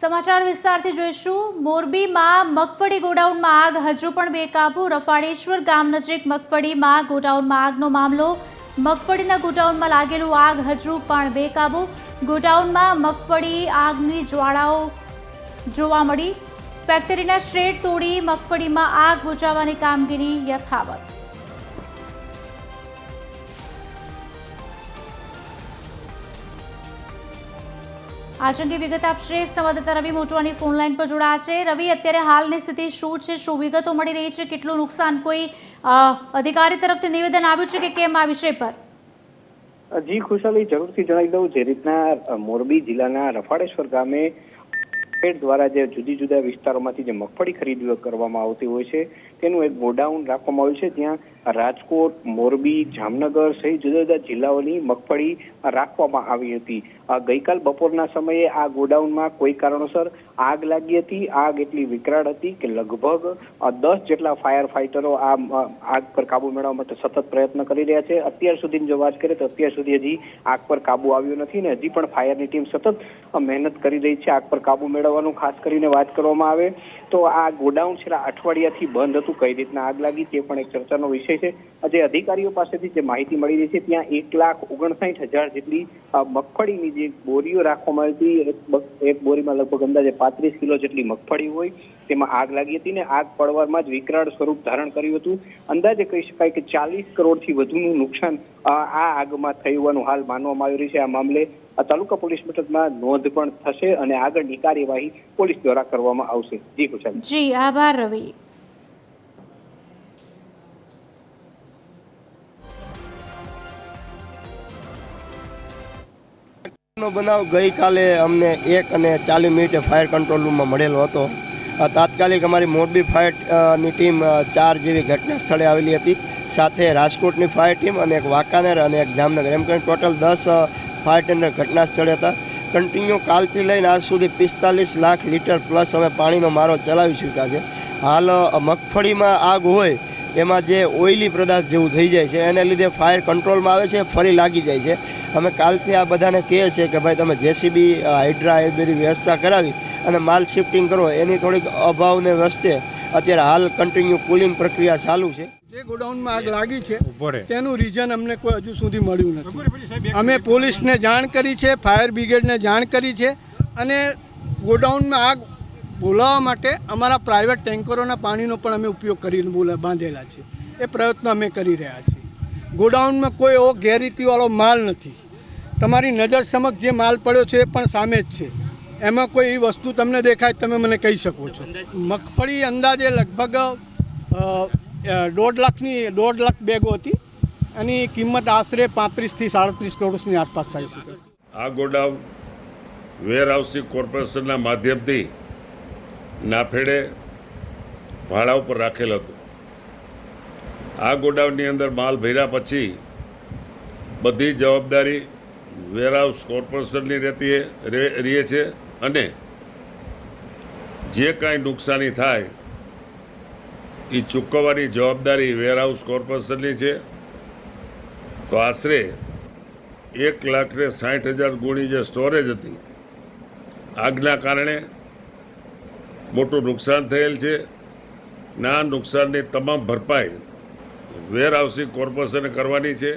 સમાચાર વિસ્તારથી જોઈશું। મોરબીમાં મગફળી ગોડાઉનમાં આગ હજુ પણ બેકાબુ। રફાળેશ્વર ગામ નજીક મગફળીમાં ગોડાઉનમાં આગનો મામલો। મગફળીના ગોડાઉનમાં લાગેલું આગ હજુ પણ બેકાબુ। ગોડાઉનમાં મગફળી આગની જ્વાળાઓ જોવા મળી। ફેક્ટરીના શેડ તોડી મગફળીમાં આગ બુઝાવવાની કામગીરી યથાવત। आज अंगे विगत आपशे संवाददाता रवि मोटवानी फोन लाइन पर जोड़ा है। रवि, अत्यारे हालनी स्थिति शुं छे, शुं विगतो मळी रही छे, केटलुं नुकसान, कोई अधिकारी तरफथी निवेदन आव्युं छे के केम आ विषय पर? जी खुशाली, जरूरथी जणावी दऊं। जे रीतना मोरबी जिल्लाना रफाळेश्वर गामे द्वारा जे जुदी जुदा विस्तारोमांथी जे मगफળી खरीदी करवामां आवती होय छे तेनुं एक गोडाउन राखवामां आव्युं छे। त्यां राजकोट, मोरबी, जामनगर सहित जुदा जुदा जिल्लाओनी मगफળી राखवामां आवी हती। गईकाल बपोરના समये आ गोडाउનમાં કોઈ કારણોસર આગ લાગી હતી। આગ એટલી વિકરાળ હતી કે લગભગ 10 જેટલા ફાયર ફાઇટરો આ આગ પર કાબુ મેળવવા માટે સતત પ્રયત્ન કરી રહ્યા છે। અત્યાર સુધીની જો વાત કરીએ તો અત્યાર સુધી હજી આગ પર કાબુ આવ્યો નથી ને હજી પણ ફાયરની ટીમ સતત મહેનત કરી રહી છે આગ પર કાબુ મેળવવાનું। ખાસ કરીને વાત કરવામાં આવે તો આ ગોડાઉન છેલ્લા અઠવાડિયાથી બંધ હતું। કઈ રીતના આગ લાગી તે પણ એક ચર્ચાનો વિષય છે। જે અધિકારીઓ પાસેથી જે માહિતી મળી રહી છે ત્યાં 1,59,000 જેટલી મગફળીની જે બોરીઓ રાખવામાં આવી હતી। એક બોરીમાં લગભગ અંદાજે 35 કિલો જેટલી મગફળી હોય તેમાં આગ લાગી હતી ને આગ પડવામાં જ વિકરાળ સ્વરૂપ ધારણ કર્યું હતું। અંદાજે કહી શકાય કે 40 કરોડથી વધુનું નુકસાન આ આગમાં થયું હોવાનું હાલ માનવામાં આવી રહ્યું છે। આ મામલે તાલુકા પોલીસ મથકમાં નોંધ પણ થશે અને આગળની કાર્યવાહી પોલીસ દ્વારા કરવામાં આવશે। જી ખુશાલ। જી આભાર રવિ। બનાવ ગઈકાલે અમને 1:40 ફાયર કંટ્રોલ રૂમમાં મળેલો હતો। તાત્કાલિક અમારી મોરબી ફાયરની ટીમ 4 જેવી ઘટના સ્થળે આવેલી હતી। સાથે રાજકોટની ફાયર ટીમ અને એક વાંકાનેર અને એક જામનગર એમ કરીને ટોટલ 10 ફાયર ટેન્ડર ઘટના સ્થળે હતા। કન્ટિન્યુ કાલથી લઈને આજ સુધી 45 લાખ લીટર પ્લસ અમે પાણીનો મારો ચલાવી ચૂક્યા છે। હાલ મગફળીમાં આગ હોય એમાં જે ઓઇલી પદાર્થ જેવું થઈ જાય છે એને લીધે ફાયર કંટ્રોલમાં આવે છે, ફરી લાગી જાય છે। અમે કાલથી આ બધાને કહીએ છીએ કે ભાઈ તમે જેસીબી, હાઇડ્રા એ બધી વ્યવસ્થા કરાવી અને માલ શિફ્ટિંગ કરો। એની થોડીક અભાવને વચ્ચે અત્યારે હાલ કન્ટિન્યુ કુલિંગ પ્રક્રિયા ચાલુ છે। જે ગોડાઉનમાં આગ લાગી છે તેનું રીઝન અમને કોઈ હજુ સુધી મળ્યું નથી। અમે પોલીસને જાણ કરી છે, ફાયર બ્રિગેડને જાણ કરી છે અને ગોડાઉનમાં આગ બોલાવવા માટે અમારા પ્રાઇવેટ ટેન્કરોના પાણીનો પણ અમે ઉપયોગ કરીને બાંધેલા છે। એ પ્રયત્નો અમે કરી રહ્યા છીએ। ગોડાઉનમાં કોઈ એવો ગેરરીતિવાળો માલ નથી। તમારી નજર સમક્ષ જે માલ પડ્યો છે એ પણ સામે જ છે। એમાં કોઈ એવી વસ્તુ તમને દેખાય તમે મને કહી શકો છો। મગફળી અંદાજે લગભગ 1.5 લાખ બેગો હતી। એની કિંમત આશરે 35 થી 37 કરોડની આસપાસ થઈ શકે। આ ગોડાઉન વેરહાઉસિંગ કોર્પોરેશનના માધ્યમથી નાફેડે ભાડા ઉપર રાખેલ હતું। આ ગોડાઉનની અંદર માલ ભર્યા પછી બધી જવાબદારી વેરહાઉસ કોર્પોરેશનની રહે છે અને જે કાંઈ નુકસાની થાય એ ચૂકવવાની જવાબદારી વેરહાઉસ કોર્પોરેશનની છે। તો આશરે 1,60,000 ગુણી જે સ્ટોરેજ હતી આગના કારણે મોટું નુકસાન થયેલ છે। ના નુકસાનની તમામ ભરપાઈ વેરહાઉસિંગ કોર્પોરેશને કરવાની છે।